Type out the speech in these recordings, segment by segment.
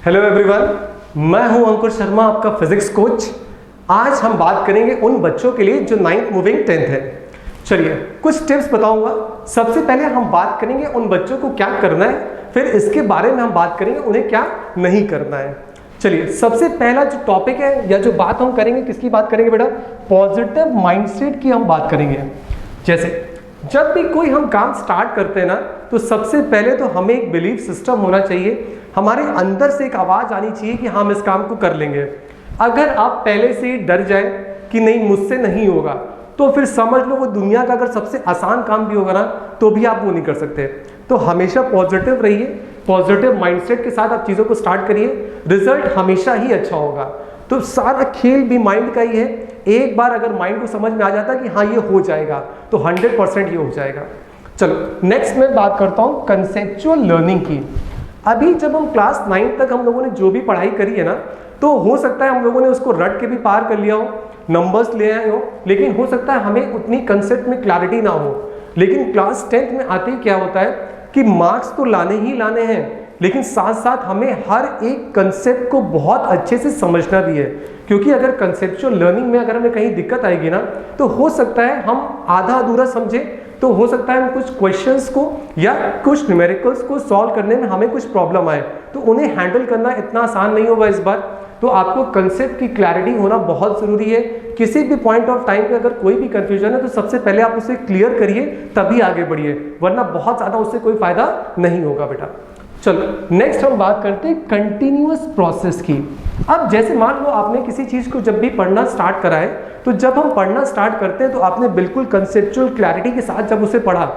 Hello everyone, मैं हूं अंकुर शर्मा, आपका फिजिक्स कोच। आज हम बात करेंगे उन बच्चों के लिए जो 9th मूविंग 10th है। चलिए कुछ टिप्स बताऊंगा। सबसे पहले हम बात करेंगे उन बच्चों को क्या करना है, फिर इसके बारे में हम बात करेंगे उन्हें क्या नहीं करना है। चलिए सबसे पहला जो टॉपिक है या जो बात हम करेंगे, किसकी बात करेंगे बेटा? पॉजिटिव माइंडसेट की हम बात करेंगे। जैसे जब भी कोई हम काम स्टार्ट करते हैं ना, तो सबसे पहले तो हमें एक बिलीफ सिस्टम होना चाहिए, हमारे अंदर से एक आवाज आनी चाहिए कि हम इस काम को कर लेंगे। अगर आप पहले से ही डर जाए कि नहीं मुझसे नहीं होगा, तो फिर समझ लो वो दुनिया का अगर सबसे आसान काम भी होगा ना, तो भी आप वो नहीं कर सकते। तो हमेशा पॉजिटिव रहिए, पॉजिटिव माइंडसेट के साथ आप चीज़ों को स्टार्ट करिए, रिजल्ट हमेशा ही अच्छा होगा। तो सारा खेल भी माइंड का ही है। एक बार अगर माइंड को समझ में आ जाता है कि हाँ ये हो जाएगा, तो 100% ये हो जाएगा। चलो नेक्स्ट मैं बात करता हूँ कंसेप्चुअल लर्निंग की। अभी जब हम क्लास 9 तक हम लोगों ने जो भी पढ़ाई करी है ना, तो हो सकता है हम लोगों ने उसको रट के भी पार कर लिया हो, नंबर्स ले आए हो, लेकिन हो सकता है हमें उतनी कंसेप्ट में क्लैरिटी ना हो। लेकिन क्लास 10th में आते ही क्या होता है कि मार्क्स तो लाने ही लाने हैं, लेकिन साथ साथ हमें हर एक कंसेप्ट को बहुत अच्छे से समझना भी है। क्योंकि अगर कंसेप्चुअल लर्निंग में अगर हमें कहीं दिक्कत आएगी ना, तो हो सकता है हम आधा अधूरा समझे, तो हो सकता है हम कुछ क्वेश्चंस को या कुछ न्यूमेरिकल्स को सॉल्व करने में हमें कुछ प्रॉब्लम आए, तो उन्हें हैंडल करना इतना आसान नहीं होगा इस बार। तो आपको कंसेप्ट की क्लैरिटी होना बहुत ज़रूरी है। किसी भी पॉइंट ऑफ टाइम पे अगर कोई भी कंफ्यूजन है, तो सबसे पहले आप उसे क्लियर करिए, तभी आगे बढ़िए, वरना बहुत ज़्यादा उससे कोई फायदा नहीं होगा बेटा। चलो नेक्स्ट हम बात करते हैं कंटिन्यूअस प्रोसेस की। अब जैसे मान लो आपने किसी चीज़ को जब भी पढ़ना स्टार्ट करा है, तो जब हम पढ़ना स्टार्ट करते हैं तो आपने बिल्कुल कंसेप्चुअल क्लैरिटी के साथ जब उसे पढ़ा,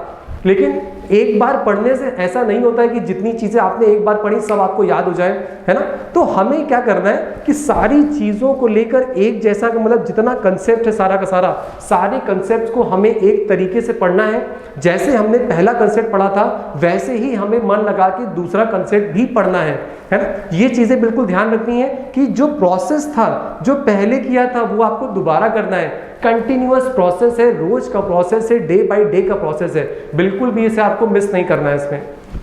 लेकिन एक बार पढ़ने से ऐसा नहीं होता है कि जितनी चीज़ें आपने एक बार पढ़ी सब आपको याद हो जाए, है ना। तो हमें क्या करना है कि सारी चीज़ों को लेकर एक जैसा, मतलब जितना कंसेप्ट है सारा का सारा, सारे कंसेप्ट को हमें एक तरीके से पढ़ना है। जैसे हमने पहला कंसेप्ट पढ़ा था, वैसे ही हमें मन लगा के दूसरा कंसेप्ट भी पढ़ना है ना। ये चीज़ें बिल्कुल ध्यान रखनी है कि जो प्रोसेस था, जो पहले किया था, वो आपको दोबारा करना है। कंटिन्यूअस प्रोसेस है, रोज का प्रोसेस है, डे बाय डे का प्रोसेस है, बिल्कुल भी इसे आपको मिस नहीं करना है इसमें।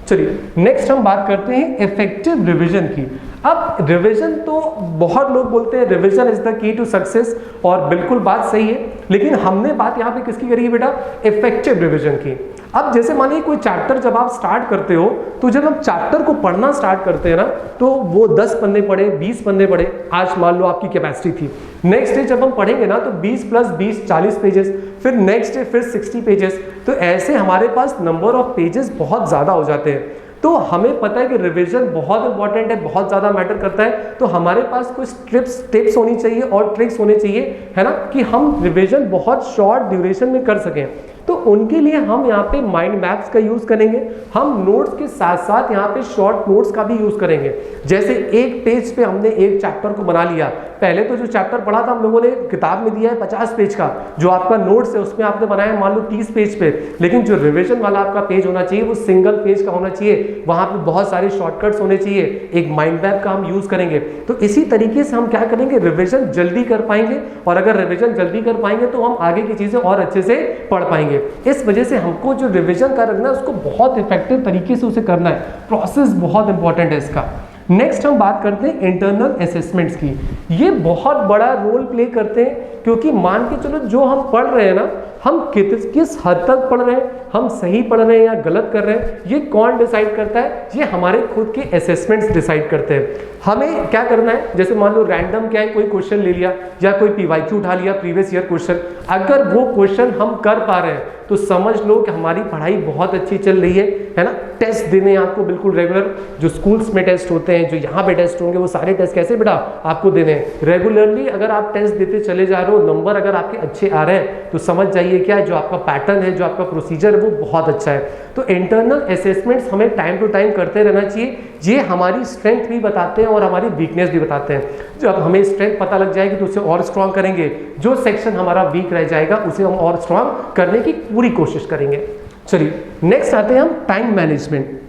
चलिए नेक्स्ट हम बात करते हैं इफेक्टिव रिवीजन की। अब रिवीजन तो बहुत लोग बोलते हैं revision is the key to success, और बिल्कुल बात सही है, लेकिन हमने बात यहाँ पे किसकी करी है बेटा? इफेक्टिव रिवीजन की। अब जैसे मानिए कोई चैप्टर जब आप स्टार्ट करते हो, तो जब हम चैप्टर को पढ़ना स्टार्ट करते हैं ना, तो वो 10 पन्ने पढ़े, 20 पन्ने पढ़े, आज मान लो आपकी कैपेसिटी थी। नेक्स्ट डे जब हम पढ़ेंगे ना, तो 20 + 20 40 पेजेस, फिर नेक्स्ट डे फिर 60 पेजेस, तो ऐसे हमारे पास नंबर ऑफ पेजेस बहुत ज़्यादा हो जाते हैं। तो हमें पता है कि रिवीजन बहुत इंपॉर्टेंट है, बहुत ज़्यादा मैटर करता है। तो हमारे पास कुछ टिप्स होनी चाहिए और ट्रिक्स होने चाहिए, है ना, कि हम रिवीजन बहुत शॉर्ट ड्यूरेशन में कर सकें। तो उनके लिए हम यहाँ पे माइंड मैप्स का यूज़ करेंगे, हम नोट्स के साथ साथ यहाँ पे शॉर्ट नोट्स का भी यूज़ करेंगे। जैसे एक पेज पे हमने एक चैप्टर को बना लिया, पहले तो जो चैप्टर पढ़ा था हम लोगों ने किताब में दिया है 50 पेज का, जो आपका नोट्स है उसमें आपने बनाया है मान लो 30 पेज पे, लेकिन जो रिविजन वाला आपका पेज होना चाहिए वो सिंगल पेज का होना चाहिए, वहाँ पे बहुत सारे शॉर्टकट्स होने चाहिए, एक माइंड मैप का हम यूज़ करेंगे। तो इसी तरीके से हम क्या करेंगे, रिविजन जल्दी कर पाएंगे, और अगर रिविजन जल्दी कर पाएंगे तो हम आगे की चीज़ें और अच्छे से पढ़ पाएंगे। इस वजह से हमको जो रिवीजन का रखना है उसको बहुत इफेक्टिव तरीके से उसे करना है, प्रोसेस बहुत इंपॉर्टेंट है इसका। नेक्स्ट हम बात करते हैं इंटरनल असेसमेंट्स की। ये बहुत बड़ा रोल प्ले करते हैं, क्योंकि मान के चलो जो हम पढ़ रहे हैं ना, हम किस हद तक पढ़ रहे हैं, हम सही पढ़ रहे हैं या गलत कर रहे हैं, ये कौन डिसाइड करता है? ये हमारे खुद के असेसमेंट्स डिसाइड करते हैं। हमें क्या करना है, जैसे मान लो रैंडम क्या है, कोई क्वेश्चन ले लिया या कोई PYQ उठा लिया, प्रीवियस ईयर क्वेश्चन, अगर वो क्वेश्चन हम कर पा रहे हैं तो समझ लो कि हमारी पढ़ाई बहुत अच्छी चल रही है ना। टेस्ट देने हैं आपको बिल्कुल रेगुलर, जो स्कूल्स में टेस्ट होते हैं, जो यहाँ पे टेस्ट होंगे, वो सारे टेस्ट कैसे बेटा आपको देने हैं रेगुलरली। अगर आप टेस्ट देते चले जा रहे हो, नंबर अगर आपके अच्छे आ रहे हैं, तो समझ जाइए क्या जो आपका पैटर्न है, जो आपका प्रोसीजर है, वो बहुत अच्छा है। तो इंटरनल असेसमेंट्स हमें टाइम टू टाइम करते रहना चाहिए। ये हमारी स्ट्रेंथ भी बताते हैं और हमारी वीकनेस भी बताते हैं। जब हमें स्ट्रेंथ पता लग जाएगी तो उसे और स्ट्रांग करेंगे, जो सेक्शन हमारा वीक रह जाएगा उसे हम और स्ट्रांग करने की पूरी कोशिश करेंगे। चलिए नेक्स्ट आते हैं हम टाइम मैनेजमेंट।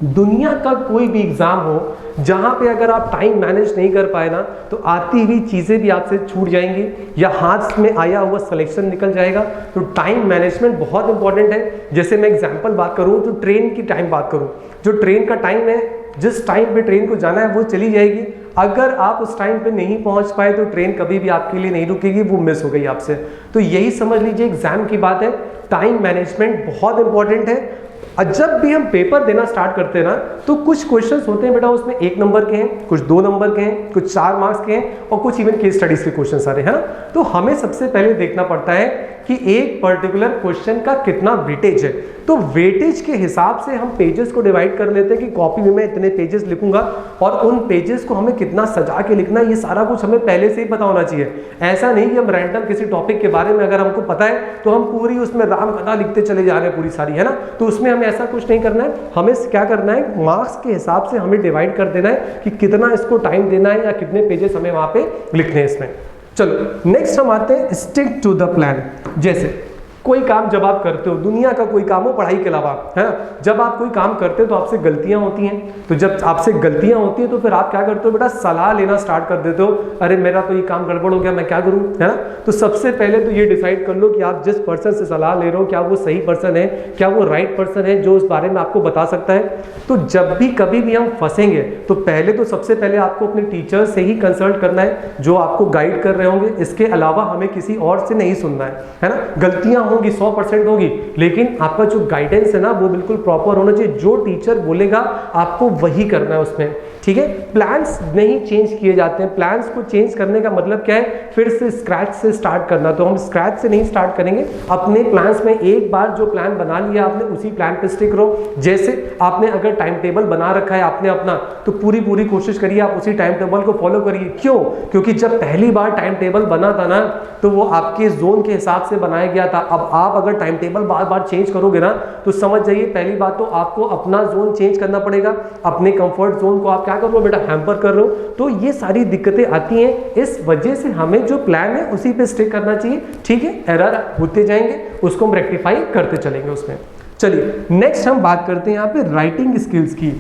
दुनिया का कोई भी एग्जाम हो, जहाँ पे अगर आप टाइम मैनेज नहीं कर पाए ना, तो आती हुई चीज़ें भी आपसे छूट जाएंगी या हाथ में आया हुआ सिलेक्शन निकल जाएगा। तो टाइम मैनेजमेंट बहुत इंपॉर्टेंट है। जैसे मैं एग्जांपल बात करूँ तो ट्रेन की टाइम बात करूँ, जो ट्रेन का टाइम है जिस टाइम पे ट्रेन को जाना है वो चली जाएगी। अगर आप उस टाइम पे नहीं पहुंच पाए तो ट्रेन कभी भी आपके लिए नहीं रुकेगी, वो मिस हो गई आपसे। तो यही समझ लीजिए एग्जाम की बात है, टाइम मैनेजमेंट बहुत इंपॉर्टेंट है। और जब भी हम पेपर देना स्टार्ट करते हैं ना, तो कुछ क्वेश्चंस होते हैं बेटा उसमें 1 नंबर के हैं, कुछ 2 नंबर के हैं, कुछ 4 मार्क्स के हैं, और कुछ इवन केस स्टडीज के क्वेश्चन सारे, है ना। तो हमें सबसे पहले देखना पड़ता है कि एक पर्टिकुलर क्वेश्चन का कितना वेटेज है। तो वेटेज के हिसाब से हम पेजेस को डिवाइड कर लेते हैं कि कॉपी में मैं इतने पेजेस लिखूंगा और उन पेजेस को हमें कितना सजा के लिखना है, ये सारा कुछ हमें पहले से ही पता होना चाहिए। ऐसा नहीं कि हम रैंडम किसी टॉपिक के बारे में अगर हमको पता है तो हम पूरी उसमें राम कथा लिखते चले जा रहे हैं पूरी सारी, है ना। तो उसमें हमें ऐसा कुछ नहीं करना है। हमें क्या करना है, मार्क्स के हिसाब से हमें डिवाइड कर देना है कि कितना इसको टाइम देना है या कितने पेजेस हमें वहां पे लिखने हैं इसमें। चलो नेक्स्ट हम आते हैं स्टिक टू द प्लान। जैसे कोई काम जब आप करते हो, दुनिया का कोई काम हो पढ़ाई के अलावा, है ना, जब आप कोई काम करते हो तो आपसे गलतियां होती हैं। तो जब आपसे गलतियां होती हैं तो फिर आप क्या करते हो बेटा, सलाह लेना स्टार्ट कर देते हो, अरे मेरा तो ये काम गड़बड़ हो गया, मैं क्या करूं, है ना। तो सबसे पहले तो ये डिसाइड कर लो कि आप जिस पर्सन से सलाह ले रहे हो क्या वो सही पर्सन है, क्या वो राइट पर्सन है जो उस बारे में आपको बता सकता है। तो जब भी कभी भी हम फंसेंगे तो पहले तो सबसे पहले आपको अपने टीचर से ही कंसल्ट करना है जो आपको गाइड कर रहे होंगे। इसके अलावा हमें किसी और से नहीं सुनना है ना। गलतियां होंगी 100% होगी, लेकिन आपका जो गाइडेंस है ना वो बिल्कुल प्रॉपर होना चाहिए। जो टीचर बोलेगा आपको वही करना है उसमें, ठीक है। प्लान्स नहीं चेंज किए जाते हैं। प्लान्स को चेंज करने का मतलब क्या है, फिर से स्क्रैच से स्टार्ट करना। तो हम स्क्रैच से नहीं स्टार्ट करेंगे। अपने प्लान्स में एक बार जो प्लान बना लिया आपने उसी प्लान पे स्टिक रहो। जैसे आपने अगर टाइम टेबल बना रखा है आपने अपना, तो पूरी कोशिश करिए आप उसी टाइम टेबल को फॉलो करिए। क्यों? क्योंकि जब पहली बार टाइम टेबल बना था ना तो वो आपके जोन के हिसाब से बनाया गया था। अब आप अगर टाइम टेबल बार बार चेंज करोगे ना तो समझ जाइए पहली बात तो आपको अपना जोन चेंज करना पड़ेगा। अपने कंफर्ट जोन को आप क्या कर रहे हो बेटा, हैम्पर कर रहे हो। तो ये सारी दिक्कतें आती हैं। इस वजह से हमें जो प्लान है उसी पे स्टिक करना चाहिए, ठीक है। एरर होते जाएंगे, उसको हम रेक्टिफाई करते चलेंगे उसमें। चलिए नेक्स्ट हम बात करते हैं यहाँ पे राइटिंग स्किल्स की।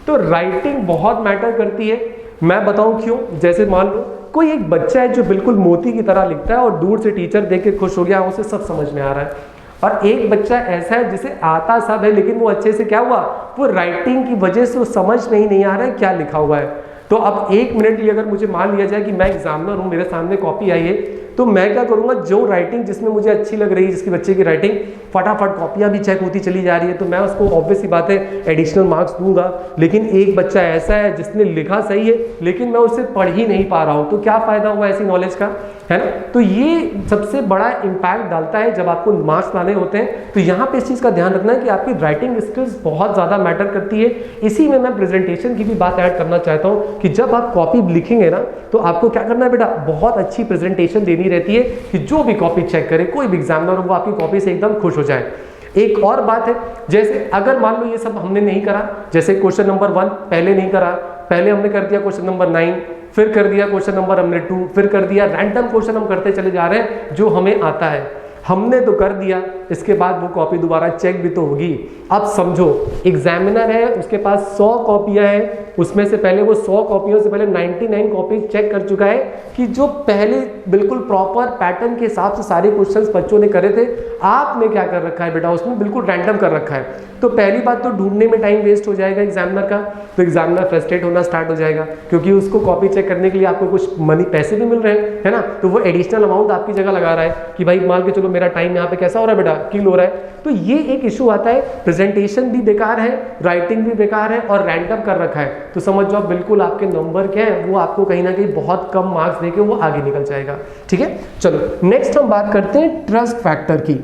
तो राइटिंग बहुत मैटर करती है। मैं बताऊं क्यों। जैसे मान लो कोई एक बच्चा है जो बिल्कुल मोती की तरह लिखता है और दूर से टीचर देख के खुश हो गया, उसे सब समझ में आ रहा है। और एक बच्चा ऐसा है जिसे आता सब है लेकिन वो अच्छे से क्या हुआ, वो राइटिंग की वजह से वो समझ नहीं आ रहा है क्या लिखा हुआ है। तो अब 1 मिनट लिए अगर मुझे मान लिया जाए कि मैं एग्जामिनर हूँ, मेरे सामने कॉपी आई है, तो मैं क्या करूंगा, जो राइटिंग जिसमें मुझे अच्छी लग रही है, जिसकी बच्चे की राइटिंग फटाफट कॉपियां भी चेक होती चली जा रही है, तो मैं उसको ऑब्वियस सी बात है एडिशनल मार्क्स दूंगा। लेकिन एक बच्चा ऐसा है जिसने लिखा सही है लेकिन मैं उसे पढ़ ही नहीं पा रहा हूं, तो क्या फायदा हुआ ऐसी नॉलेज का, है ना। तो ये सबसे बड़ा इंपैक्ट डालता है जब आपको मार्क्स लाने होते हैं। तो यहाँ पे इस चीज का ध्यान रखना है कि आपकी राइटिंग स्किल्स बहुत ज्यादा मैटर करती है। इसी में मैं प्रेजेंटेशन की भी बात ऐड करना चाहता हूँ कि जब आप कॉपी लिखेंगे ना तो आपको क्या करना है बेटा, बहुत अच्छी प्रेजेंटेशन देनी रहती है कि जो भी कॉपी चेक करे, कोई भी एग्जामिनर हो वो आपकी कॉपी से एकदम खुश हो जाए। एक और बात है, जैसे अगर मान लो ये सब हमने नहीं करा, जैसे क्वेश्चन नंबर 1 पहले नहीं करा, पहले हमने कर दिया क्वेश्चन नंबर 9, फिर कर दिया क्वेश्चन नंबर हमने 2, फिर कर दिया, रैंडम क्वेश्चन हम करते चले जा रहे हैं जो हमें आता है, हमने तो कर दिया, इसके बाद वो कॉपी दोबारा चेक भी तो होगी। अब समझो एग्जामिनर है, उसके पास 100 कॉपियां हैं, उसमें से पहले वो 100 कॉपियों से पहले 99 कॉपी चेक कर चुका है कि जो पहले बिल्कुल प्रॉपर पैटर्न के हिसाब से सारे क्वेश्चंस बच्चों ने करे थे। आपने क्या कर रखा है बेटा, उसमें बिल्कुल रैंडम कर रखा है। तो पहली बात तो ढूंढने में टाइम वेस्ट हो जाएगा एग्जामिनर का, तो एग्जामिनर फ्रस्ट्रेट होना स्टार्ट हो जाएगा क्योंकि उसको कॉपी चेक करने के लिए आपको कुछ मनी पैसे भी मिल रहे हैं, है ना। तो वो एडिशनल अमाउंट आपकी जगह लगा रहा है कि भाई मान के चलो मेरा टाइम यहाँ पे कैसा हो रहा है बेटा, किल हो रहा है। तो ये एक इशू आता है, प्रेजेंटेशन भी बेकार है, राइटिंग भी बेकार है और रैंडम कर रखा है, तो समझ जाओ बिल्कुल आपके नंबर क्या है वो आपको कहीं ना कहीं बहुत कम मार्क्स देके वो आगे निकल जाएगा, ठीक है। चलो नेक्स्ट हम बात करते हैं ट्रस्ट फैक्टर की।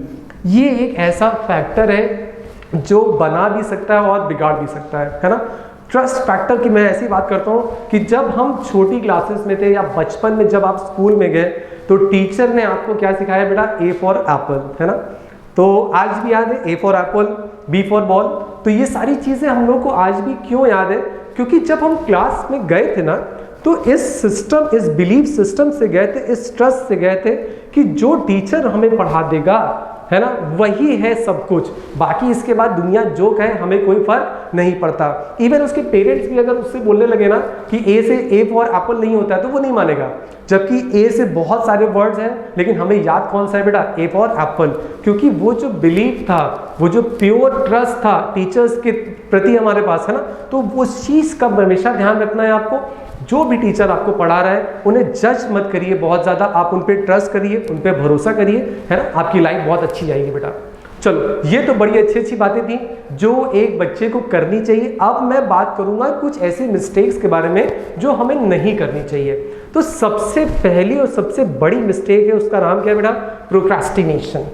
ये एक ऐसा फैक्टर है जो बना भी सकता है और बिगाड़ भी सकता है ना। ट्रस्ट फैक्टर की मैं ऐसी बात करता हूँ कि जब हम छोटी क्लासेस में थे या बचपन में जब आप स्कूल में गए तो टीचर ने आपको क्या सिखाया बेटा, ए फॉर एप्पल, है ना। तो आज भी याद है A for apple, B for ball. तो ये सारी चीजें हम लोग को आज भी क्यों याद है, क्योंकि जब हम क्लास में गए थे ना तो इस सिस्टम, इस बिलीफ सिस्टम से गए थे, इस ट्रस्ट से गए थे कि जो टीचर हमें पढ़ा देगा, है ना, वही है सब कुछ, बाकी इसके बाद दुनिया जो कहे हमें कोई फर्क नहीं पड़ता। इवन उसके पेरेंट्स भी अगर उससे बोलने लगे ना कि ए से ए फॉर एप्पल नहीं होता है तो वो नहीं मानेगा, जबकि ए से बहुत सारे वर्ड्स हैं लेकिन हमें याद कौन सा है बेटा, ए फॉर एप्पल। क्योंकि वो जो बिलीफ था, वो जो प्योर ट्रस्ट था टीचर्स के प्रति हमारे पास है ना, तो उस चीज का हमेशा ध्यान रखना है आपको। जो भी टीचर आपको पढ़ा रहा है उन्हें जज मत करिए बहुत ज्यादा, आप उन पे ट्रस्ट करिए, उन पे भरोसा करिए, है ना, आपकी लाइफ बहुत अच्छी जाएगी बेटा। चलो ये तो बड़ी अच्छी अच्छी बातें थी जो एक बच्चे को करनी चाहिए। अब मैं बात करूंगा कुछ ऐसे मिस्टेक्स के बारे में जो हमें नहीं करनी चाहिए। तो सबसे पहली और सबसे बड़ी मिस्टेक है, उसका नाम क्या है बेटा? प्रोक्रास्टिनेशन।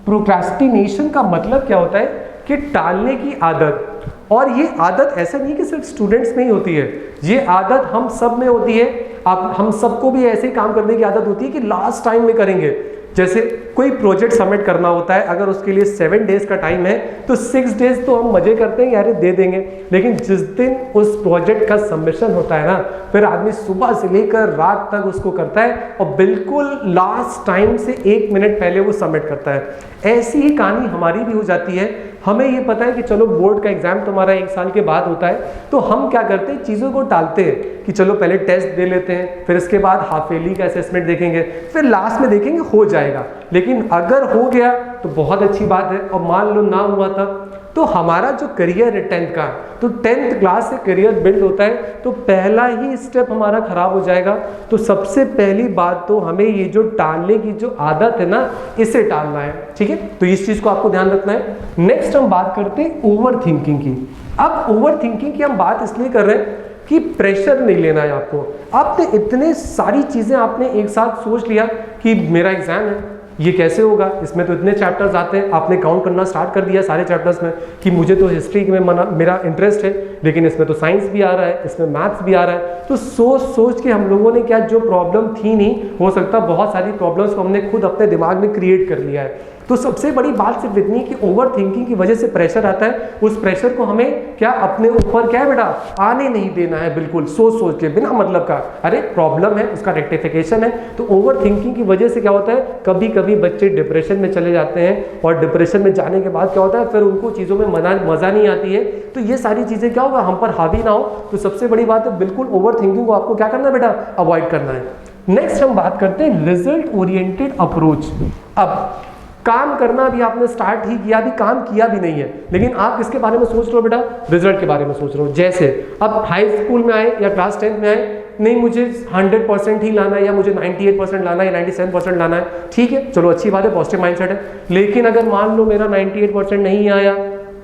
प्रोक्रास्टिनेशन का मतलब क्या होता है कि टालने की आदत। और ये आदत ऐसा नहीं कि सिर्फ स्टूडेंट्स में ही होती है, ये आदत हम सब में होती है। हम सबको भी ऐसे ही काम करने की आदत होती है कि लास्ट टाइम में करेंगे। जैसे कोई प्रोजेक्ट सबमिट करना होता है, अगर उसके लिए 7 डेज का टाइम है तो 6 डेज तो हम मजे करते हैं यार दे देंगे, लेकिन जिस दिन उस प्रोजेक्ट का सबमिशन होता है ना, फिर आदमी सुबह से लेकर रात तक उसको करता है और बिल्कुल लास्ट टाइम से 1 मिनट पहले वो सबमिट करता है। ऐसी ही कहानी हमारी भी हो जाती है। हमें ये पता है कि चलो बोर्ड का एग्जाम तुम्हारा 1 साल के बाद होता है, तो हम क्या करते हैं, चीज़ों को टालते हैं कि चलो पहले टेस्ट दे लेते हैं, फिर इसके बाद हाफ ईयरली का असेसमेंट देखेंगे, फिर लास्ट में देखेंगे हो जाएगा। लेकिन अगर हो गया तो बहुत अच्छी बात है, और मान लो ना हुआ तब, तो हमारा जो करियर है 10th का, तो 10th क्लास से करियर बिल्ड होता है, तो पहला ही स्टेप हमारा खराब हो जाएगा। तो सबसे पहली बात तो हमें ये जो टालने की जो आदत है ना, इसे टालना है, ठीक है। तो इस चीज को आपको ध्यान रखना है। नेक्स्ट हम बात करते हैं ओवर थिंकिंग की। अब ओवर थिंकिंग की हम बात इसलिए कर रहे हैं कि प्रेशर नहीं लेना है आपको। आपने इतने सारी चीजें आपने एक साथ सोच लिया कि मेरा एग्जाम है, ये कैसे होगा, इसमें तो इतने चैप्टर्स आते हैं, आपने काउंट करना स्टार्ट कर दिया सारे चैप्टर्स में कि मुझे तो हिस्ट्री में मेरा इंटरेस्ट है, लेकिन इसमें तो साइंस भी आ रहा है, इसमें मैथ्स भी आ रहा है। तो सोच सोच के हम लोगों ने क्या, जो प्रॉब्लम थी नहीं, हो सकता बहुत सारी प्रॉब्लम्स को हमने खुद अपने दिमाग में क्रिएट कर लिया है। तो सबसे बड़ी बात सिर्फ इतनी कि ओवर थिंकिंग की वजह से प्रेशर आता है, उस प्रेशर को हमें क्या अपने ऊपर क्या है बेटा, आने नहीं देना है, बिल्कुल सोच सोच के बिना मतलब का। अरे प्रॉब्लम है, उसका रेक्टिफिकेशन है। तो ओवर थिंकिंग की वजह से क्या होता है, कभी कभी बच्चे डिप्रेशन में चले जाते हैं, और डिप्रेशन में जाने के बाद क्या होता है, फिर उनको चीज़ों में मजा नहीं आती है। तो ये सारी चीज़ें क्या होगा, हम पर हावी ना हो। तो सबसे बड़ी बात है, बिल्कुल ओवर थिंकिंग को आपको क्या करना है बेटा, अवॉइड करना है। नेक्स्ट हम बात करते हैं रिजल्ट ओरिएंटेड अप्रोच। अब काम करना भी आपने स्टार्ट ही किया, अभी काम किया भी नहीं है, लेकिन आप किसके बारे में सोच रहे हो बेटा, रिजल्ट के बारे में सोच रहे हो। जैसे अब हाई स्कूल में आए या क्लास 10th में आए, नहीं मुझे 100% ही लाना है, या मुझे 98% लाना है, 97% लाना है, ठीक है, चलो अच्छी बात है, पॉजिटिव माइंडसेट है। लेकिन अगर मान लो मेरा 98% नहीं आया,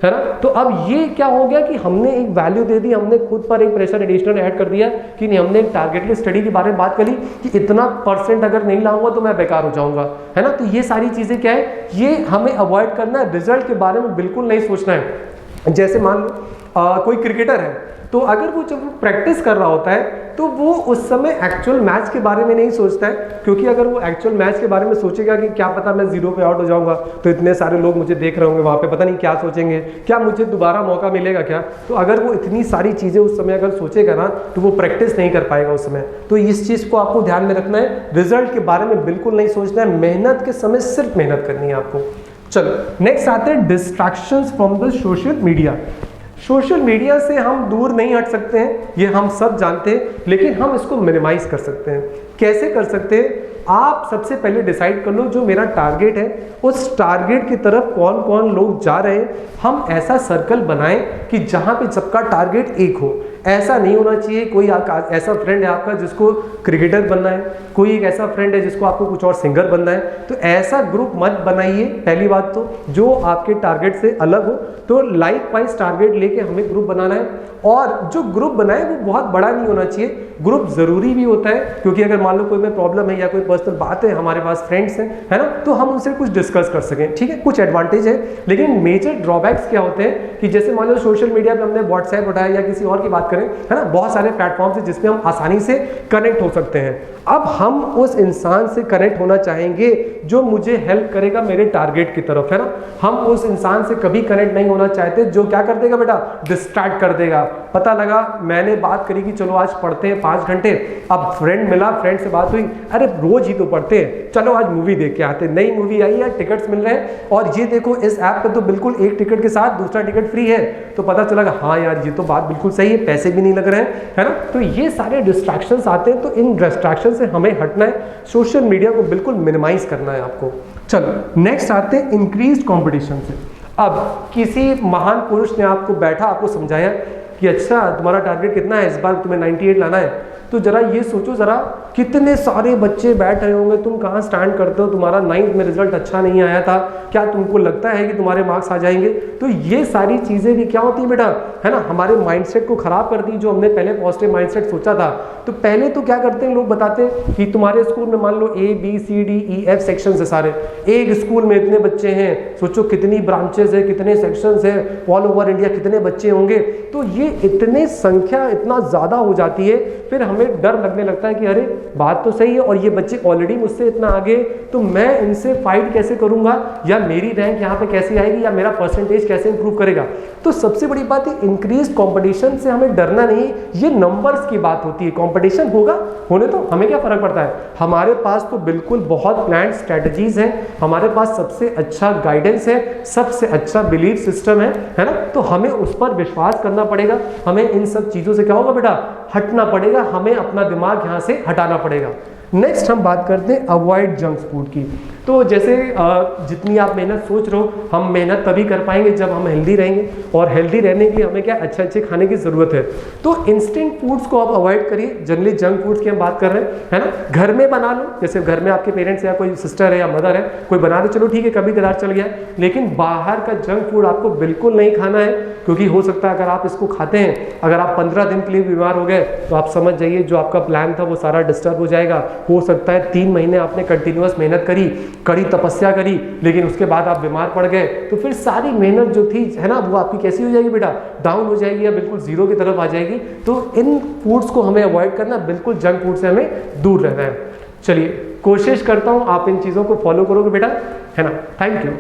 है ना, तो अब ये क्या हो गया कि हमने एक वैल्यू दे दी, हमने खुद पर एक प्रेशर एडिशनल ऐड कर दिया कि नहीं, हमने एक टारगेटलेस स्टडी के बारे में बात करी कि इतना % अगर नहीं लाऊंगा तो मैं बेकार हो जाऊंगा, है ना। तो ये सारी चीजें क्या है, ये हमें अवॉइड करना है, रिजल्ट के बारे में बिल्कुल नहीं सोचना है। जैसे मान लो कोई क्रिकेटर है, तो अगर वो जब प्रैक्टिस कर रहा होता है तो वो उस समय एक्चुअल मैच के बारे में नहीं सोचता है, क्योंकि अगर वो एक्चुअल मैच के बारे में सोचेगा कि क्या पता मैं 0 पे आउट हो जाऊंगा, तो इतने सारे लोग मुझे देख रहे होंगे वहाँ पे, पता नहीं क्या सोचेंगे, क्या मुझे दोबारा मौका मिलेगा क्या। तो अगर वो इतनी सारी चीज़ें उस समय अगर सोचेगा ना, तो वो प्रैक्टिस नहीं कर पाएगा उस समय। तो इस चीज़ को आपको ध्यान में रखना है, रिजल्ट के बारे में बिल्कुल नहीं सोचना है, मेहनत के समय सिर्फ मेहनत करनी है आपको। चलो नेक्स्ट आते हैं distractions from the social media. Social media से हम दूर नहीं हट सकते हैं, ये हम सब जानते हैं, लेकिन हम इसको मिनिमाइज कर सकते हैं। कैसे कर सकते हैं, आप सबसे पहले डिसाइड कर लो जो मेरा टारगेट है, उस टारगेट की तरफ कौन कौन लोग जा रहे हैं। हम ऐसा सर्कल बनाएं कि जहां पे सबका टारगेट एक हो। ऐसा नहीं होना चाहिए कोई ऐसा फ्रेंड है आपका जिसको क्रिकेटर बनना है, कोई एक ऐसा फ्रेंड है जिसको आपको कुछ और सिंगर बनना है। तो ऐसा ग्रुप मत बनाइए, पहली बात तो, जो आपके टारगेट से अलग हो। तो लाइक वाइज टारगेट लेके हमें ग्रुप बनाना है, और जो ग्रुप बनाए वो बहुत बड़ा नहीं होना चाहिए। ग्रुप जरूरी भी होता है, क्योंकि अगर मान लो कोई में प्रॉब्लम है या कोई पर्सनल बात है, हमारे पास फ्रेंड्स हैं, है ना, तो हम उनसे कुछ डिस्कस कर सकें, ठीक है, कुछ एडवांटेज है। लेकिन मेजर ड्रॉबैक्स क्या होते हैं कि जैसे मान लो सोशल मीडिया पे हमने व्हाट्सएप उठाया या किसी और की बात करें, है ना, बहुत सारे प्लेटफॉर्म्स हैं जिसमें हम आसानी से कनेक्ट हो सकते हैं। अब हम उस इंसान से कनेक्ट होना चाहेंगे जो मुझे हेल्प करेगा मेरे टारगेट की तरफ, है ना। हम उस इंसान से कभी कनेक्ट नहीं होना चाहते जो क्या कर देगा बेटा, डिस्ट्रैक्ट कर देगा। पता लगा मैंने बात करी कि चलो आज पढ़ते हैं 5 घंटे, अब फ्रेंड मिला, फ्रेंड से बात हुई, अरे रोज ही तो पढ़ते हैं, चलो आज मूवी देख के आते हैं, नई मूवी आई है, टिकट्स मिल रहे हैं, और ये देखो इस ऐप पे तो बिल्कुल एक टिकट के साथ दूसरा टिकट फ्री है। तो पता चला हाँ यार ये तो बात बिल्कुल सही है, पैसे भी नहीं लग रहे हैं, है ना। तो ये सारे डिस्ट्रैक्शंस आते हैं, तो इन डिस्ट्रैक्शन से हमें हटना है, सोशल मीडिया को बिल्कुल मिनिमाइज करना है आपको। चलो नेक्स्ट आते हैं इंक्रीज्ड कंपटीशन से। अब किसी महान पुरुष ने आपको बैठा आपको समझाया कि अच्छा तुम्हारा टारगेट कितना है, इस बार तुम्हें 98 लाना है, तो जरा ये सोचो जरा कितने सारे बच्चे बैठ रहे होंगे, तुम कहाँ स्टैंड करते हो, तुम्हारा 9th में रिजल्ट अच्छा नहीं आया था, क्या तुमको लगता है कि तुम्हारे मार्क्स आ जाएंगे? तो ये सारी चीज़ें भी क्या होती है बेटा, है ना, हमारे माइंडसेट को खराब करती, जो हमने पहले पॉजिटिव माइंडसेट सोचा था। तो पहले तो क्या करते हैं लोग, बताते हैं कि तुम्हारे स्कूल में मान लो ABCDEF सेक्शन है सारे, एक स्कूल में इतने बच्चे हैं, सोचो कितनी ब्रांचेस है, कितने सेक्शंस है, ऑल ओवर इंडिया कितने बच्चे होंगे। तो ये इतने संख्या इतना ज़्यादा हो जाती है, फिर हमें डर लगने लगता है कि अरे बात तो सही है और ये बच्चे ऑलरेडी मुझसे इतना आगे, तो मैं इनसे फाइट कैसे करूंगा, या मेरी रैंक यहाँ पे कैसे आएगी, या मेरा परसेंटेज कैसे इंप्रूव करेगा। तो सबसे बड़ी बात है इंक्रीज कंपटीशन से हमें डरना नहीं, ये नंबर्स की बात होती है, कंपटीशन होगा होने तो हमें क्या फर्क पड़ता है, हमारे पास तो बिल्कुल बहुत प्लान स्ट्रेटजीज हैं, हमारे पास सबसे अच्छा गाइडेंस है, सबसे अच्छा बिलीफ सिस्टम है ना। तो हमें उस पर विश्वास करना पड़ेगा, हमें इन सब चीज़ों से क्या होगा बेटा, हटना पड़ेगा, हमें अपना दिमाग यहाँ से हटाना पड़ेगा। नेक्स्ट हम बात करते हैं अवॉइड जंक फूड की। तो जैसे जितनी आप मेहनत सोच रहे हो, हम मेहनत तभी कर पाएंगे जब हम हेल्दी रहेंगे, और हेल्दी रहने के लिए हमें क्या अच्छे अच्छे खाने की ज़रूरत है। तो इंस्टेंट फूड्स को आप अवॉइड करिए, जनरली जंक फूड्स की हम बात कर रहे हैं, है ना। घर में बना लो, जैसे घर में आपके पेरेंट्स या कोई सिस्टर है या मदर है, कोई बना दे, चलो ठीक है, कभी कदार चल गया, लेकिन बाहर का जंक फूड आपको बिल्कुल नहीं खाना है, क्योंकि हो सकता है अगर आप इसको खाते हैं, अगर आप 15 दिन के लिए बीमार हो गए, तो आप समझ जाइए जो आपका प्लान था वो सारा डिस्टर्ब हो जाएगा। हो सकता है 3 महीने आपने कंटिन्यूअस मेहनत करी, कड़ी तपस्या करी, लेकिन उसके बाद आप बीमार पड़ गए, तो फिर सारी मेहनत जो थी, है ना, वो आपकी कैसी हो जाएगी बेटा, डाउन हो जाएगी या बिल्कुल जीरो की तरफ आ जाएगी। तो इन फूड्स को हमें अवॉइड करना, बिल्कुल जंक फूड से हमें दूर रहना है। चलिए कोशिश करता हूँ आप इन चीज़ों को फॉलो करोगे बेटा, है ना। Thank you.